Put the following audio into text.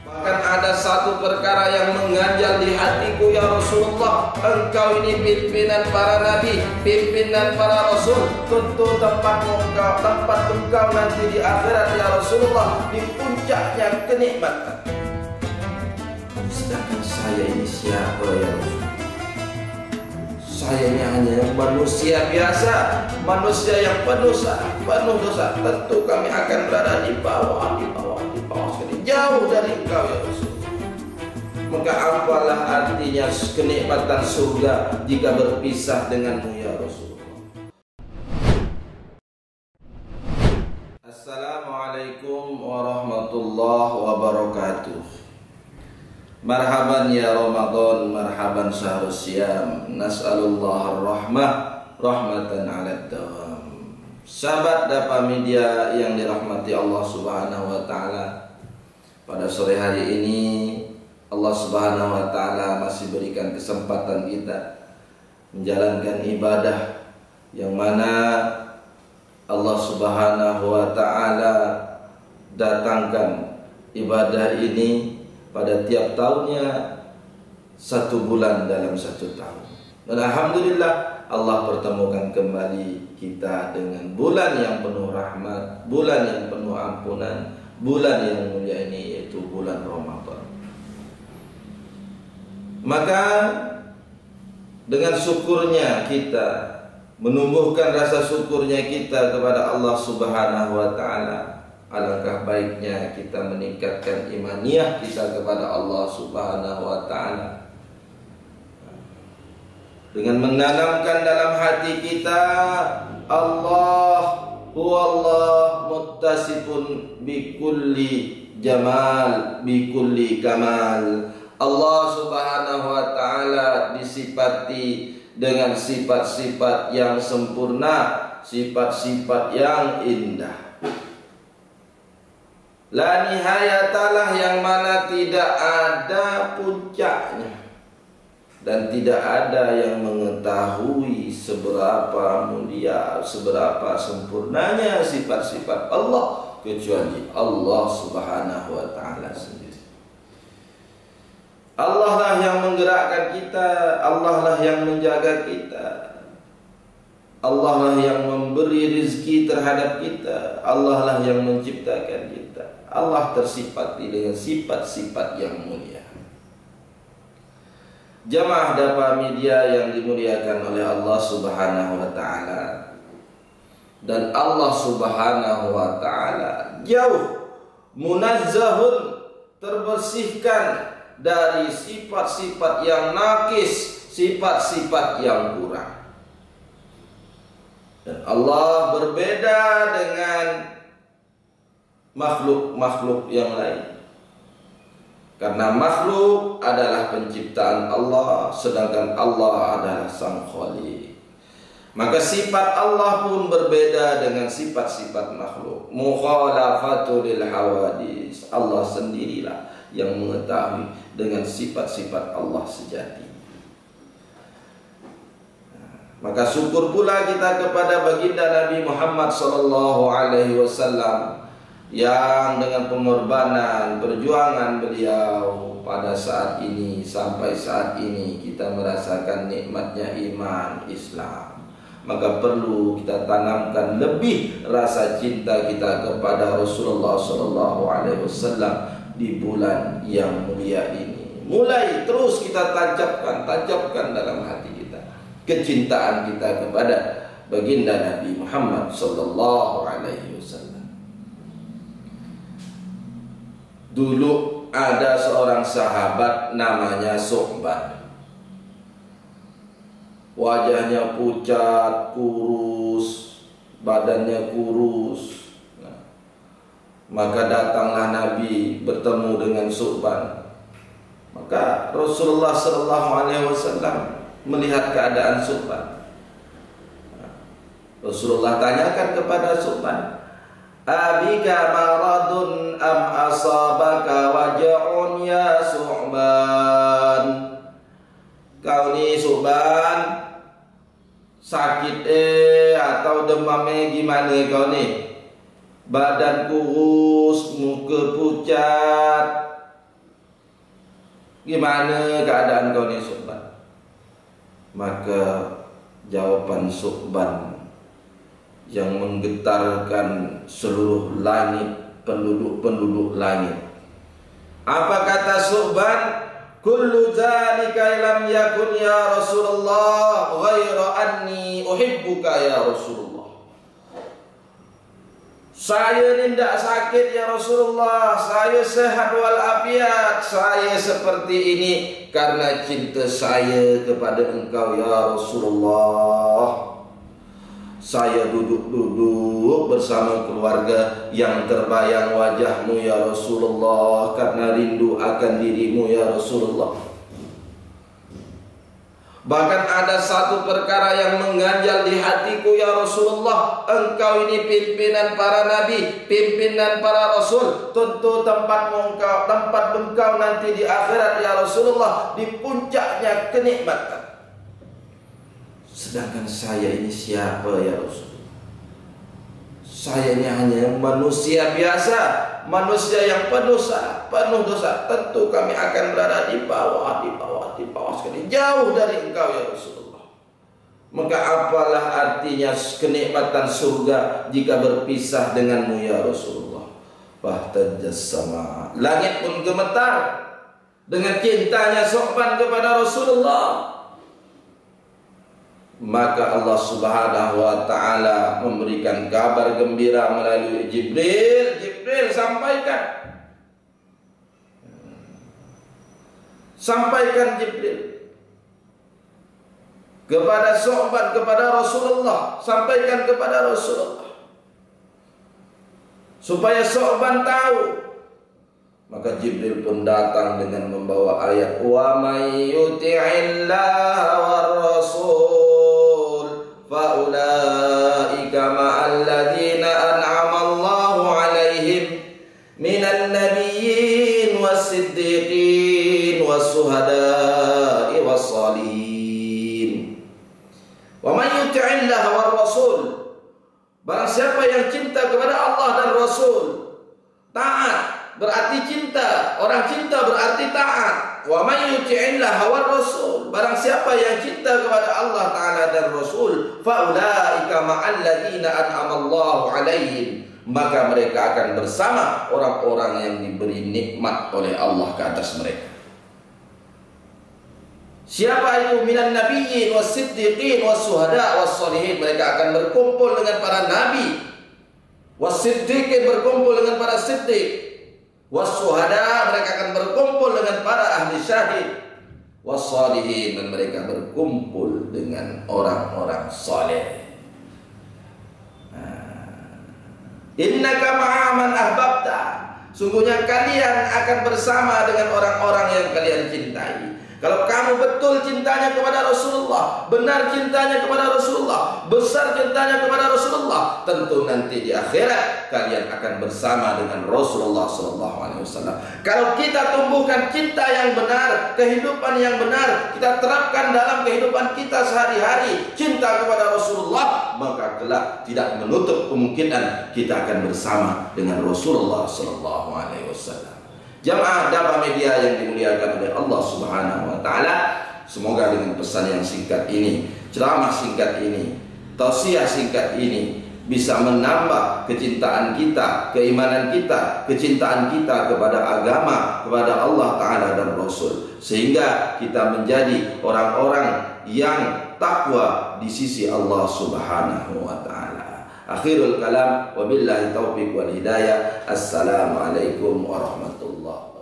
Bahkan ada satu perkara yang mengganjal di hatiku ya Rasulullah. Engkau ini pimpinan para nabi, pimpinan para rasul. Tentu tempat engkau nanti di akhirat ya Rasulullah, di puncaknya kenikmatan. Sedangkan saya ini siapa ya Rasulullah? Saya ini hanya manusia biasa, manusia yang penuh dosa. Tentu kami akan berada di bawah sekali, jauh dari engkau ya Rasulullah. Maka apalah artinya kenikmatan surga jika berpisah denganmu ya Rasulullah. Assalamualaikum warahmatullahi wabarakatuh. Marhaban ya Ramadan, marhaban syahrus siyam. Nas'alullah ar-rahmah, rahmatan ala dawam. Sahabat Dapa Media yang dirahmati Allah Subhanahu wa taala, pada sore hari ini Allah Subhanahu wa taala masih berikan kesempatan kita menjalankan ibadah yang mana Allah Subhanahu wa taala datangkan ibadah ini pada tiap tahunnya 1 bulan dalam 1 tahun. Dan alhamdulillah Allah pertemukan kembali kita dengan bulan yang penuh rahmat, bulan yang penuh ampunan, bulan yang mulia ini, yaitu bulan Ramadan. Maka dengan syukurnya kita, menumbuhkan rasa syukurnya kita kepada Allah Subhanahu wa taala, alangkah baiknya kita meningkatkan imaniyah kita kepada Allah Subhanahu wa taala dengan menanamkan dalam hati kita Allah huwallah muttasifun bikulli jamal bikulli kamal. Allah Subhanahu wa taala disifati dengan sifat-sifat yang sempurna, sifat-sifat yang indah. La nihayatalah, yang mana tidak ada puncaknya dan tidak ada yang mengetahui seberapa mulia, seberapa sempurnanya sifat-sifat Allah kecuali Allah Subhanahu wa taala sendiri. Allah lah yang menggerakkan kita, Allah lah yang menjaga kita, Allah lah yang memberi rizki terhadap kita, Allah lah yang menciptakan kita. Allah tersifati dengan sifat-sifat yang mulia. Jamaah Dapa Media yang dimuliakan oleh Allah Subhanahu wa taala, dan Allah Subhanahu wa taala jauh munazzahun, terbersihkan dari sifat-sifat yang nakis, sifat-sifat yang kurang. Dan Allah berbeda dengan makhluk-makhluk yang lain, karena makhluk adalah penciptaan Allah, sedangkan Allah adalah Sang Khaliq. Maka sifat Allah pun berbeda dengan sifat-sifat makhluk. Mukhalafatu lil hawadis, Allah sendirilah yang mengetahui dengan sifat-sifat Allah sejati. Maka syukur pula kita kepada baginda Nabi Muhammad sallallahu alaihi wasallam yang dengan pengorbanan, perjuangan beliau pada saat ini sampai saat ini kita merasakan nikmatnya iman Islam. Maka perlu kita tanamkan lebih rasa cinta kita kepada Rasulullah sallallahu alaihi wasallam di bulan yang mulia ini. Mulai terus kita tancapkan dalam hati kita kecintaan kita kepada baginda Nabi Muhammad sallallahu alaihi wasallam. Dulu ada seorang sahabat namanya Su'ban. Wajahnya pucat, kurus, badannya kurus. Maka datanglah Nabi bertemu dengan Su'ban. Maka Rasulullah sallallahu alaihi wasallam melihat keadaan Su'ban. Rasulullah tanyakan kepada Su'ban, abika maradun am asabaka waja'un ya Su'ban. Kau ni Su'ban sakit atau demam gimana kau ni? Badan kurus, muka pucat, gimana keadaan kau ni Su'ban? Maka jawaban Su'ban yang menggetarkan seluruh langit, penduduk-penduduk langit. Apa kata Su'ban? Kullu dzalika lam yakun ya Rasulullah ghaira anni uhibbuka ya Rasulullah. Saya ni tidak sakit ya Rasulullah, saya sehat walafiat, saya seperti ini karena cinta saya kepada engkau ya Rasulullah. Saya duduk-duduk bersama keluarga yang terbayang wajahmu ya Rasulullah karena rindu akan dirimu ya Rasulullah. Bahkan ada satu perkara yang mengganjal di hatiku ya Rasulullah. Engkau ini pimpinan para nabi, pimpinan para rasul. Tentu tempat engkau nanti di akhirat ya Rasulullah, di puncaknya kenikmatan. Sedangkan saya ini siapa ya Rasul? Saya ini hanya manusia biasa, manusia yang penuh dosa. Tentu kami akan berada di bawah sekali, jauh dari engkau ya Rasulullah. Maka apalah artinya kenikmatan surga jika berpisah denganmu ya Rasulullah? Fahtajjas sama, langit pun gemetar dengan cintanya Su'ban kepada Rasulullah. Maka Allah Subhanahu wa ta'ala memberikan kabar gembira melalui Jibril. Jibril sampaikan Jibril kepada Su'ban, kepada Rasulullah, sampaikan kepada Rasulullah supaya Su'ban tahu. Maka Jibril pun datang dengan membawa ayat wa may yuti'illaha war rasul faulaika ma'al ladzina an'ama Allahu 'alaihim minan nabiyyin was-siddiqin was-suhada'i was-salihin. Wa may yuti'illaha war rasul, barang siapa yang cinta kepada Allah dan Rasul, taat berarti cinta, orang cinta berarti taat. Wa may yuti'illaha war rasul, barang siapa yang cinta kepada Allah Ta'ala dan Rasul, faulaika ma'al ladzina an'ama Allahu 'alaihim, maka mereka akan bersama orang-orang yang diberi nikmat oleh Allah ke atas mereka. Siapa itu? Minan nabiyyin was-siddiqin was-suhada was-salihin, mereka akan berkumpul dengan para nabi, was-siddiqin berkumpul dengan para siddiq, was-suhada mereka akan berkumpul dengan para ahli syahid, was-salihin dan mereka berkumpul dengan orang-orang saleh. Innaka ma'aman ahbabta, sungguhnya kalian akan bersama dengan orang-orang yang kalian cintai. Kalau kamu betul cintanya kepada Rasulullah, benar cintanya kepada Rasulullah, besar cintanya kepada Rasulullah, tentu nanti di akhirat kalian akan bersama dengan Rasulullah SAW. Kalau kita tumbuhkan cinta yang benar, kehidupan yang benar, kita terapkan dalam kehidupan kita sehari-hari, cinta kepada Rasulullah, maka kelak tidak menutup kemungkinan kita akan bersama dengan Rasulullah SAW. Jamaah Daba Media yang dimuliakan oleh Allah Subhanahu wa ta'ala, semoga dengan pesan yang singkat ini, ceramah singkat ini, tausiah singkat ini bisa menambah kecintaan kita, keimanan kita, kecintaan kita kepada agama, kepada Allah Ta'ala dan Rasul, sehingga kita menjadi orang-orang yang takwa di sisi Allah Subhanahu wa ta'ala. Akhirul kalam, wabillahi taufiq wal hidayah. Assalamualaikum warahmatullahi wabarakatuh.